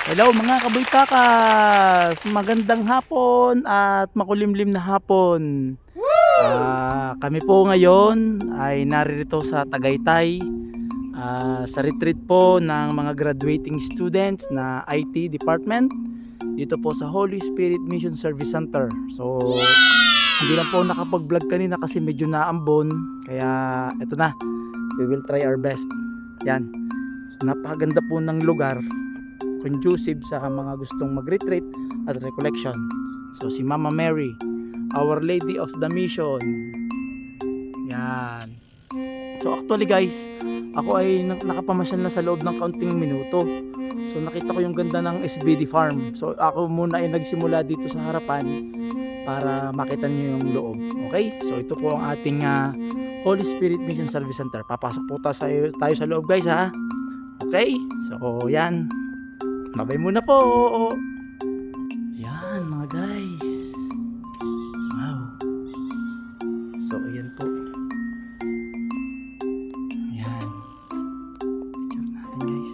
Hello mga kabuytakas! Magandang hapon at makulimlim na hapon. Kami po ngayon ay naririto sa Tagaytay sa retreat po ng mga graduating students na IT department dito po sa Holy Spirit Mission Service Center. So hindi lang po nakapag-vlog kanina kasi medyo naambon, kaya eto na, we will try our best. Yan, so, napakaganda po ng lugar, conducive sa mga gustong mag-retreat at recollection. So si Mama Mary, Our Lady of the Mission. Yan. So actually guys, ako ay nakapamasyal na sa loob ng kaunting minuto. So nakita ko yung ganda ng SBD Farm. So ako muna ay nagsimula dito sa harapan para makita niyo yung loob. Okay? So ito po ang ating Holy Spirit Mission Service Center. Papasok po tayo sa loob guys ha. Okay? So yan. Babay muna po. Yan mga guys. Wow. So ayan po. Yan. Picture natin guys.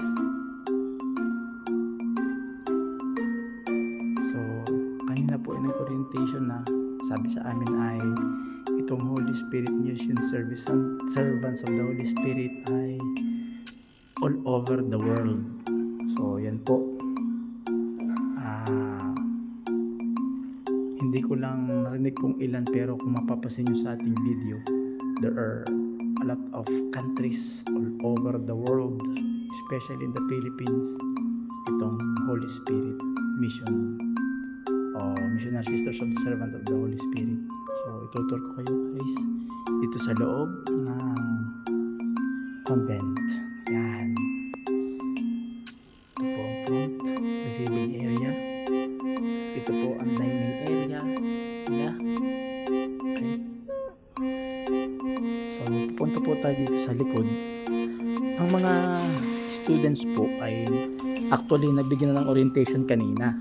So kanina po ay nag-orientation na sabi sa amin ay itong Holy Spirit Mission Service Servants of the Holy Spirit ay all over the world. So yan po, hindi ko lang narinig kung ilan, pero kung mapapasin nyo sa ating video, there are a lot of countries all over the world, especially in the Philippines, itong Holy Spirit Mission o Missionary Sisters of the Servant of the Holy Spirit. So itutur ko kayo guys dito sa loob ng convent. Yan. Ito po ang front, receiving area. Ito po ang dining area nila. Okay. So, pupunta po tayo dito sa likod. Ang mga students po ay actually nabigyan na ng orientation kanina.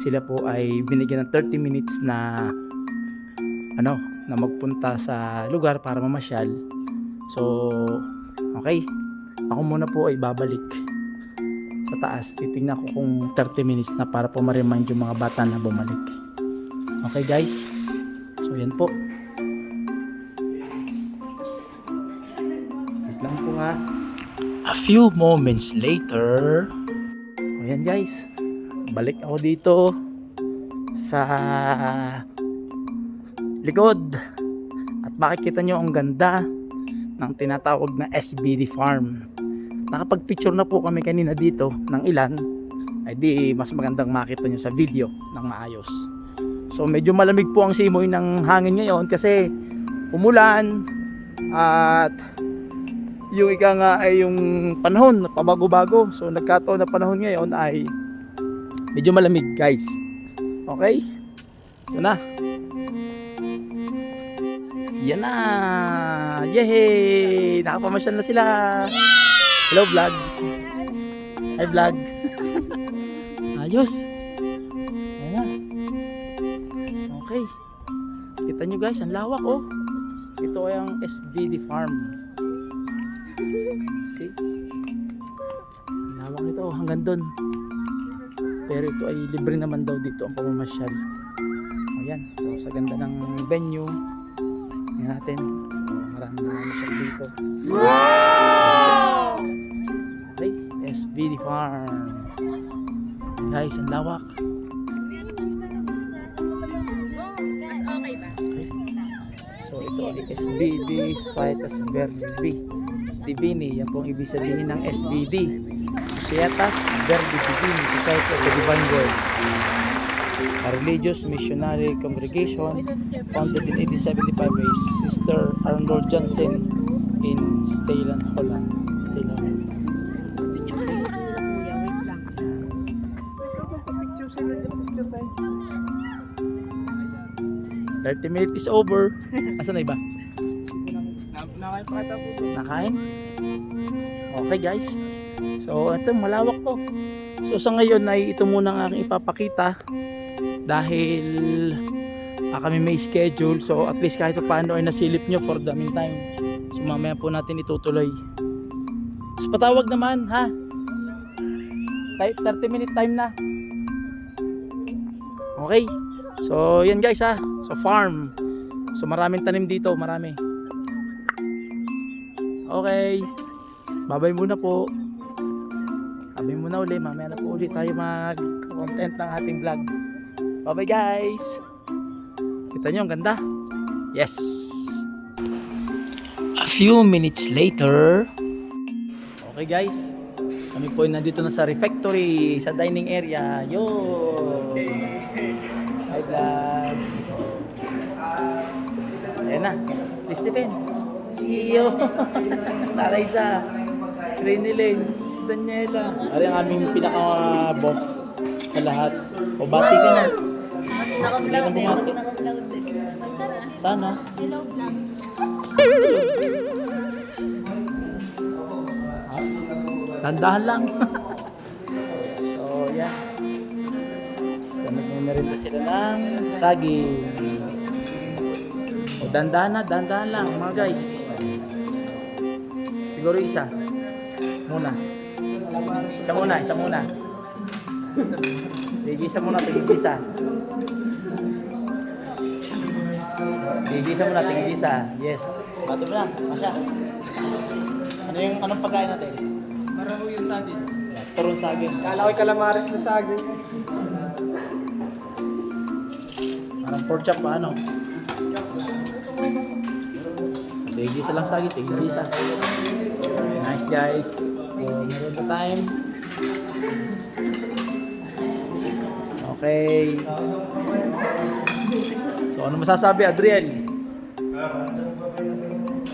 Sila po ay binigyan ng 30 minutes na na magpunta sa lugar para mamasyal. So, okay. Ako muna po ay babalik sa taas. Titingnan ko kung 30 minutes na para po ma-remind yung mga bata na bumalik. Okay guys, so yan po. Wait lang po ha. A few moments later, ayan guys, balik ako dito sa likod at makikita nyo ang ganda ng tinatawag na SBD Farm. Nakapag-picture na po kami kanina dito ng ilan, ay di mas magandang makita nyo sa video ng maayos. So medyo malamig po ang simoy ng hangin ngayon kasi umulan at yung ika nga ay yung panahon pabago-bago. So nagkataon na panahon ngayon ay medyo malamig guys. Okay? Ito na. Yan na. Yehey! Nakapamasyal na sila. Hello vlog. Hi vlog. Ayos. Ayan na. Okay. Kita nyo guys, ang lawak oh. Ito ay ang SBD Farm. See? Ang lawak nito oh, hanggang doon. Pero ito ay libre naman daw dito ang pamamasyal. Ayan. So sa ganda ng venue. Tingnan natin. So maraming mamasyal dito. Wow! Okay, SBD Farm. Guys, ang lawak. Okay. So ito ay SBD Societas Verdi Divini. Yan po ang ibig sabihin ng SBD, Societas Verdi Divini, Society of the Divine Word. A religious missionary congregation founded in 1875 by Sister Arnold Johnson in Steyland, Holland. Steyland. 30 minutes is over. Asan na iba? Nakain? Okay guys. So ito malawak to. So sa ngayon ay ito muna ang aking ipapakita dahil kami may schedule. So at least kahit paano ay nasilip nyo for the meantime. So mamaya po natin itutuloy. So patawag naman ha. 30-minute time na. Okay. So, yan guys ha. So, farm. So, maraming tanim dito. Marami. Okay. Bye-bye muna po. Sabi muna uli. Mamaya na po ulit tayo mag-content ng ating vlog. Bye-bye guys. Kita nyo, ang ganda. Yes. A few minutes later. Okay guys. Kami po ay nandito na sa refectory, sa dining area. Yo! Hi vlog. Ayan na. Please Stephen. Iyo. Nalaysa. Renilyn. Si Daniela. Ari ang aming pinaka-boss sa lahat. O bati ka na. Naka-vlog din. Pag naka-vlog din. Sana. Hello vlog. Tandahan lang. So, yan. So, nagmemerenda sila ng saging. O, dandahan lang, mga guys. Siguro isa. Muna. Isa muna. Tigisa muna. Yes. Bato mo na. Masya. Anong pagkain natin? Maraho yung saging. Turong saging. Kala ko'y calamares na saging. Parang pork chop pa ano? Tigisa lang saging, tigisa. Nice guys. So, meron na time. Okay. So, ano masasabi, Adriel?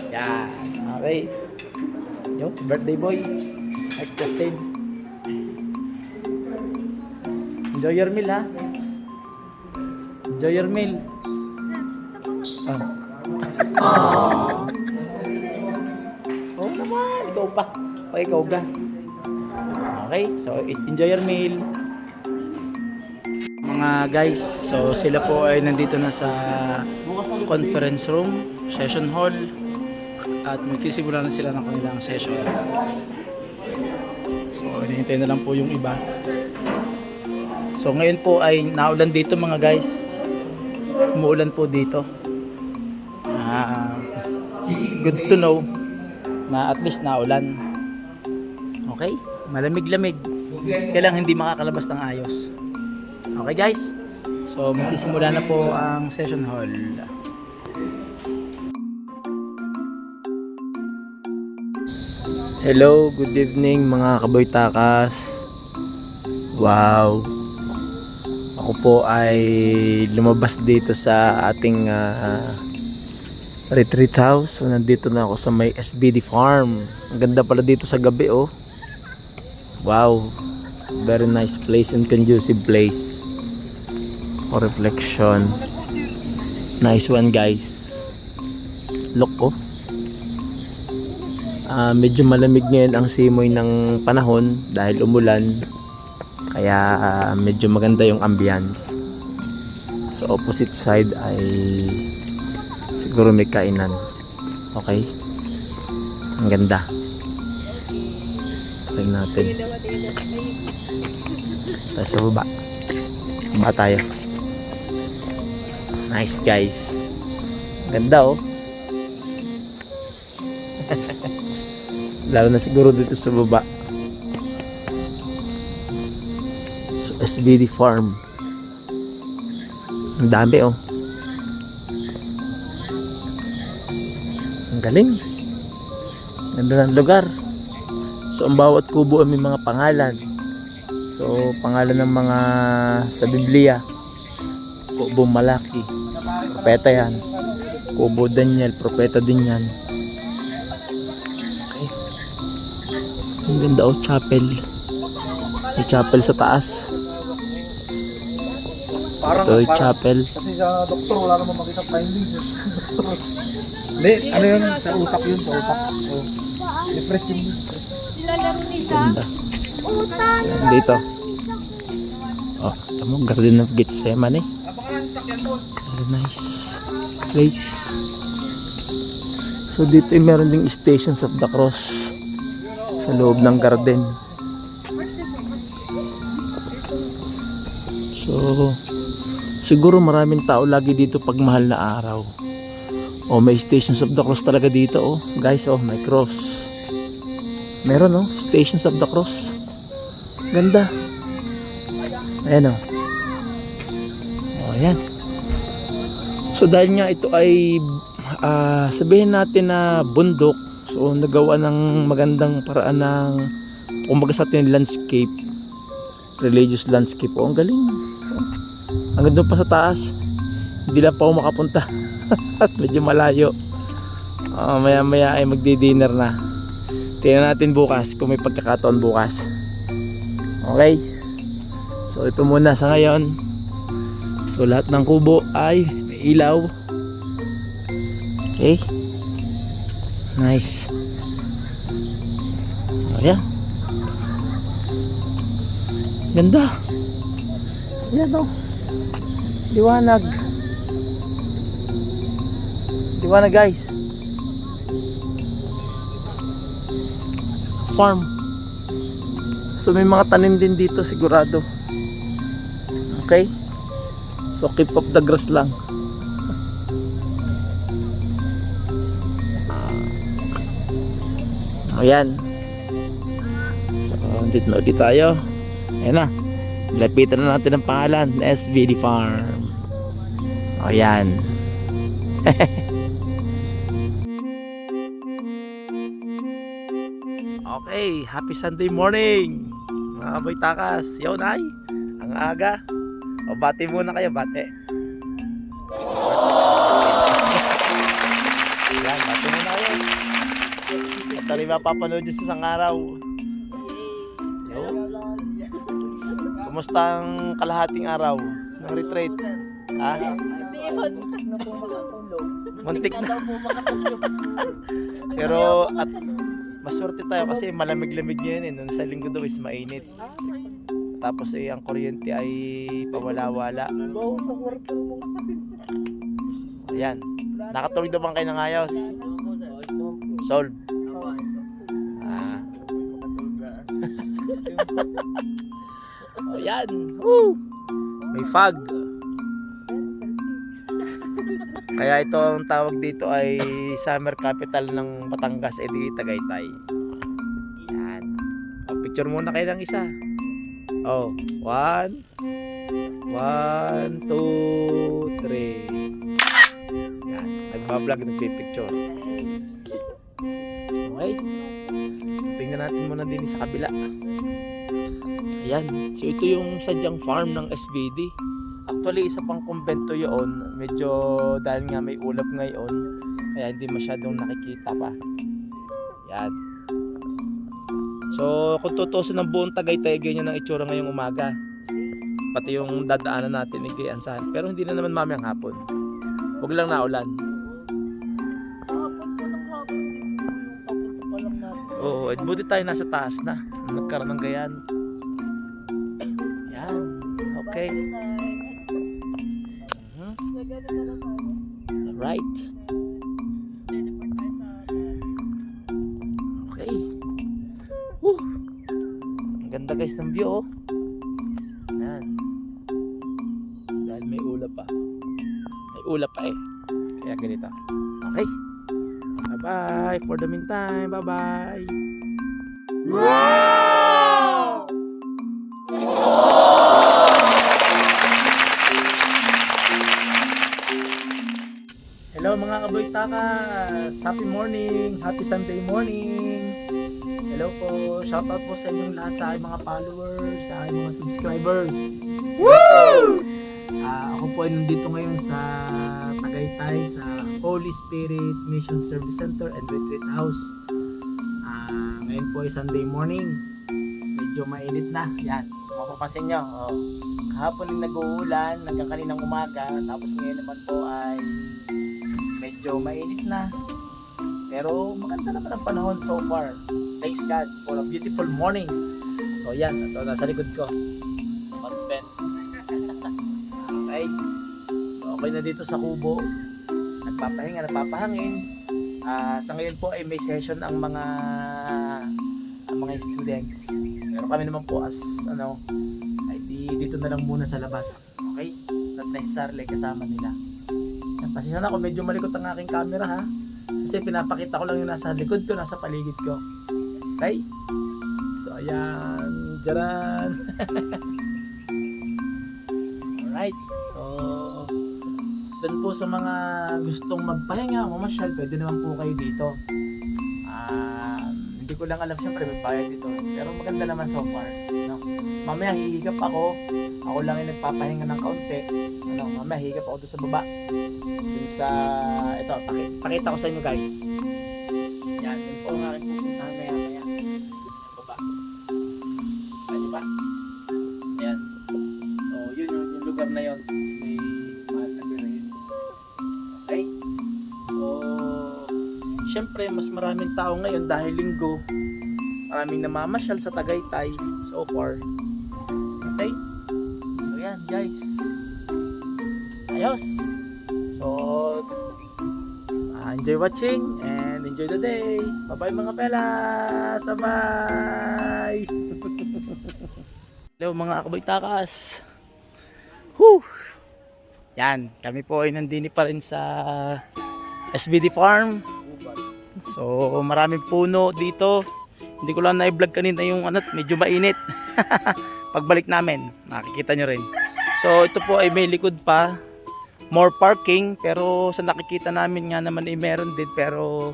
Yan. Okay. Yo, si birthday boy. Nice Justin. Enjoy your meal ha. Enjoy your meal. Oh naman, ikaw pa. O ikaw ba? Okay, so enjoy your meal. Mga guys, so sila po ay nandito na sa conference room, session hall. At magsisimula na sila ng kanilang session. So, hinihintay na lang po yung iba. So, ngayon po ay naulan dito mga guys. Umuulan po dito. Good to know na at least naulan. Okay? Malamig-lamig. Kailang hindi makakalabas ng ayos. Okay guys? So, magsisimula na po ang session hall. Hello, good evening mga kaboy takas. Wow. Ako po ay lumabas dito sa ating retreat house. So nandito na ako sa may SBD farm. Ang ganda pala dito sa gabi oh. Wow. Very nice place and conducive place for reflection. Nice one guys. Look oh. Medyo malamig ngayon ang simoy ng panahon dahil umulan, kaya medyo maganda yung ambience. So opposite side ay siguro may kainan. Okay, ang ganda. Tingnan natin tayo sa baba tayo. Nice guys, ganda oh. Lalo na siguro dito sa baba. So, SBD farm. Ang dami oh. Ang galing. Ganda ng lugar. So ang bawat kubo ay may mga pangalan. So pangalan ng mga sa Biblia. Kubo Malaki, propeta yan. Kubo Daniel, propeta din yan. Ang ganda oh, chapel. May chapel sa taas. Ito yung chapel. Kasi sa doktor wala namang makita findings. Hindi, ano yun? Sa utak yun, sa utak. So, depression yun. Ganda. Dito. Oh, tamo Garden of Gethsemane. Very nice place. So dito yung meron ding Stations of the Cross sa loob ng garden. siguro maraming tao lagi dito pag mahal na araw. Oh, may Stations of the Cross talaga dito, oh. Guys, oh, may cross. Meron, oh, Stations of the Cross. Ganda. Ayan, oh. Oh, ayan. So dahil nga ito ay sabihin natin na bundok, so nagawa ng magandang paraan ng kumbaga sa atin landscape, religious landscape. Oh, ang galing. Hanggang doon pa sa taas. Hindi lang pa ako makapunta. At medyo malayo. Maya maya ay magdi-dinner na. Tingnan natin bukas kung may pagkakataon bukas. Okay. So ito muna sa ngayon. So lahat ng kubo ay may ilaw. Okay. Nice. Ayan. Ganda. Ayan, oh. Liwanag. Liwanag, guys. Farm. So may mga tanim din dito sigurado. Okay. So keep up the grass lang. Ayan. So dito na ulit tayo. Ayan na. Lapitan na natin ang pangalan, SVD Farm. Ayan. Okay, happy Sunday morning mga boy takas. Yun ay, ang aga. O bati muna kayo, bate. Ayan, bati muna kayo. At tayo mapapanood nyo sa isang araw. Yun. Kumusta ang kalahating araw ng retreat? Ha? Muntik na. Pero at maswerte tayo kasi malamig-lamig ngayon eh. Nung sa linggo daw is mainit. Tapos ang kuryente ay pawala-wala. Ayan. Nakatulog daw bang kayo ng ayos? Solve. Ayan. Woo! May fog. Kaya ito ang tawag dito ay summer capital ng Batangas, edi Tagaytay. Yan. O, picture muna kayo ng isa. Oh, 1 2 3. Yan, nagbablog, nagpipicture. Okay. So, tingnan natin muna din sa kabila. Ayan, so ito yung sadyang farm ng SVD. Actually, isa pang kumbento yun. Medyo dahil nga may ulap ngayon, kaya hindi masyadong nakikita pa. Yan. So, kung tutusin ng buong Tagaytay, ganyan ang itsura ngayong umaga. Pati yung dadaanan natin ni Gayansan. Pero hindi na naman mamayang hapon. Huwag lang naulan. Oo, buti tayo nasa taas na. Nagkaroon ng gayan. Yan. Okay. Right. Okay. Ang ganda guys ng view, oh. Yan. Dahil may ulap pa. May ulap pa eh. Kaya ganito. Okay. Bye-bye. For the meantime, bye-bye. Wow! Hello mga kaboy takas, happy morning, happy Sunday morning. Hello po, shoutout po sa inyong lahat, sa aking mga followers, sa aking mga subscribers. Woo! Ako po ay nandito ngayon sa Tagaytay, sa Holy Spirit Mission Service Center and Retreat House. Ngayon po ay Sunday morning, medyo mainit na, yan, mapapasin nyo. Kahapon yung nag-uulan hanggang kaninang umaga, tapos ngayon naman po ay medyo mainit na, pero maganda naman ang panahon so far. Thanks God for a beautiful morning. So yan, ito nasa likod ko, content. Okay, so okay na dito sa kubo, nagpapahinga, nagpapahangin. Sa ngayon po ay may session ang mga students, pero kami naman po as ay dito na lang muna sa labas. necessarily kasama nila. Pasensya na kung medyo malikot ang aking camera ha. Kasi pinapakita ko lang yung nasa likod ko, nasa paligid ko. Okay? So ayan, jaran. Alright. So doon po sa mga gustong magpahinga, mamasyal, pwede naman po kayo dito. Hindi ko lang alam, syempre may bayad dito. Pero maganda naman so far. No? Mamaya hihigap ako. Ako lang yung nagpapahinga ng kaunti. Mamaya hihigap ako doon sa baba. Dun sa, ito, pakita ko sa inyo guys. Yan, yun po ang aking pupuntahan maya. Baba. Ano ba? Ayan. So, yun yung lugar na yun. May mahal na birahin. Okay? So, syempre, mas maraming tao ngayon dahil linggo. Maraming namamasyal sa Tagaytay so far. Okay? So, yan guys. Ayos! So, enjoy watching and enjoy the day. Bye-bye mga pelas! Bye! Hello mga kaboy takas! Whew! Yan, kami po ay nandini pa rin sa SBD Farm. So, maraming puno dito. Hindi ko lang na-vlog kanina yung medyo mainit. Pagbalik namin, makikita nyo rin. So, ito po ay may likod pa. More parking, pero sa nakikita namin nga naman ay meron din, pero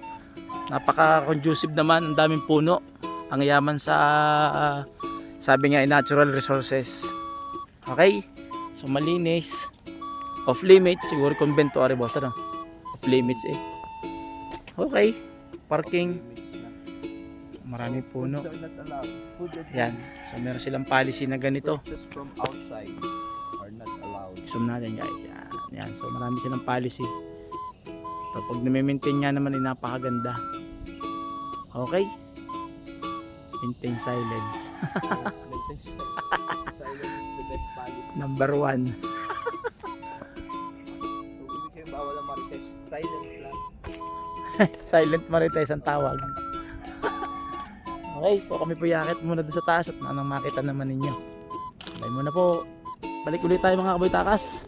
napaka-conducive naman, ang daming puno. Ang yaman sa sabi nga ay natural resources. Okay? So malinis. Off limits, siguro conventuary boss, ano? Off limits eh. Okay. Parking. Maraming puno. Yan. So meron silang policy na ganito. From outside are not allowed. Zoom natin guys. Yan, so marami silang policy. Kapag na-maintain nga naman ay napakaganda. Okay? Maintain silence. Silence is the best policy. Number 1. So, ibig sabihin bawal ang marites. Silence lang. Silent marites ang tawag. Okay, so kami po yakit muna doon sa taas at anong makita naman ninyo. Bye muna po. Balik ulit tayo mga kaboy takas.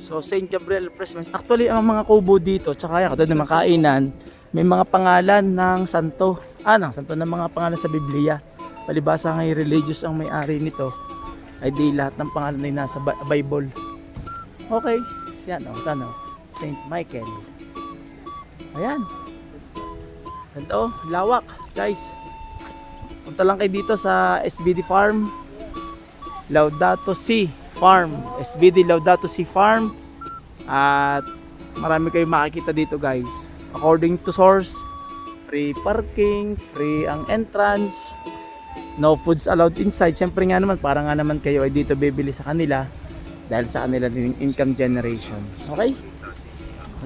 So St. Gabriel Refreshments. Actually ang mga kubo dito, tsaka yan, katulad ng mga kainan, may mga pangalan ng santo. Santo ng mga pangalan sa Biblia. Palibasa ngay religious ang may-ari nito. Ay di lahat ng pangalan ay nasa Bible. Okay. Yan St. Michael. Ayan. Ganito, lawak, guys. Punta lang kayo dito sa SBD Farm. Laudato Si Farm, SBD Laudato Si Farm, at marami kayong makikita dito guys. According to source, free parking, free ang entrance, no foods allowed inside. Siyempre nga naman, para nga naman kayo ay dito bibili sa kanila dahil sa kanila din income generation. Okay?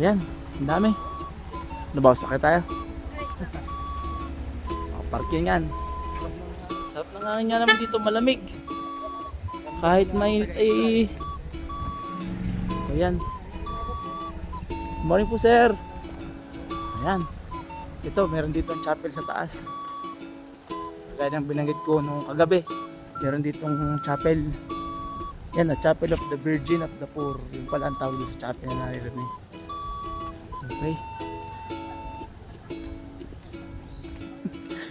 Ayan, ang dami. Nabawsak tayo. Parkingan. Sarap na nga naman dito, malamig. Kahit mainit ay ayan. Good morning po sir. Ayan. Ito meron dito ang chapel sa taas. Kaya ng binanggit ko nung kagabi, meron ditong chapel. Yan, Chapel of the Virgin of the Poor. Yung pala ang tawag dito sa chapel na naririnig. Okay.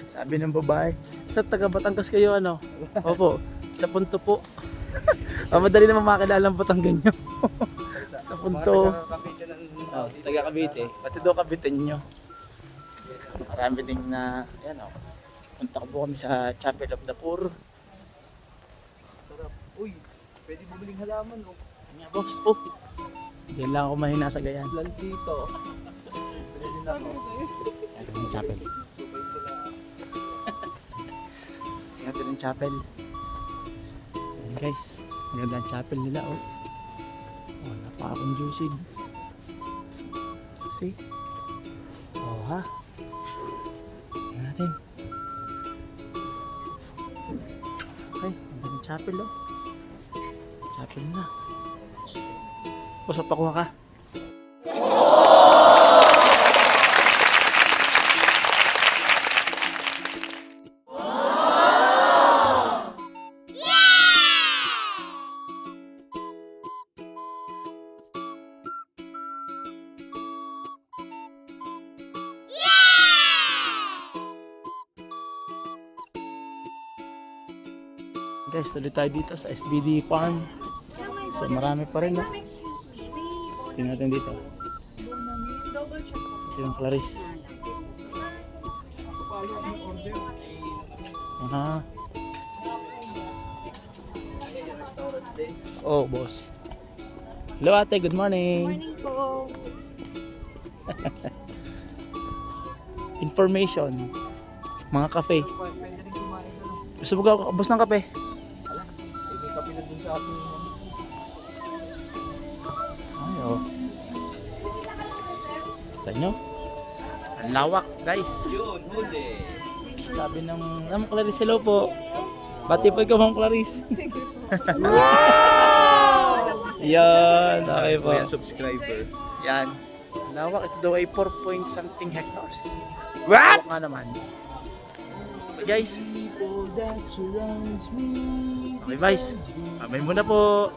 Sabi ng babae, sa taga Batangas kayo ano? Opo, sa punto po. Madali naman makilala ang Batanggenyo. Sa punto. Taga Cavite. Pati daw Cavite nyo. Marami ding na, ayan o. Punta ko po kami sa Chapel of the Poor. Sarap. Uy, pwede bumiling halaman oh. Nga boss, oh. Diyan lang ako mahina sa gayan. Plant dito. Pwede din ako. Ito yung chapel. Ito yung chapel. Ayan guys. Maganda ang chapel nila oh. Oh, napaka-conducive. See? Oh ha. Tingnan natin. Okay, maganda ang chapel oh. Chapel na. Usap pakuha ka. Guys, tuloy tayo dito sa SBD Farm. So marami pa rin, no? Tingnan natin dito. Ito yung Clarice. Aha. Oh, boss. Hello ate, good morning. Morning po. Information. Mga kape. Gusto mo ka, boss ng kape? May kape na dun sa ating Ay, oh. Kita nyo? Ang lawak, guys. yun, huli. Sabi ng Ma'am Clarice, hello po. Bati po ikaw, Ma'am Clarice. Yan, okay po. Yan, subscriber. Yan. Lawak, ito daw ay 4 point something hectares. What? Lawak nga naman. Okay, guys. Okay, guys. Amay muna po.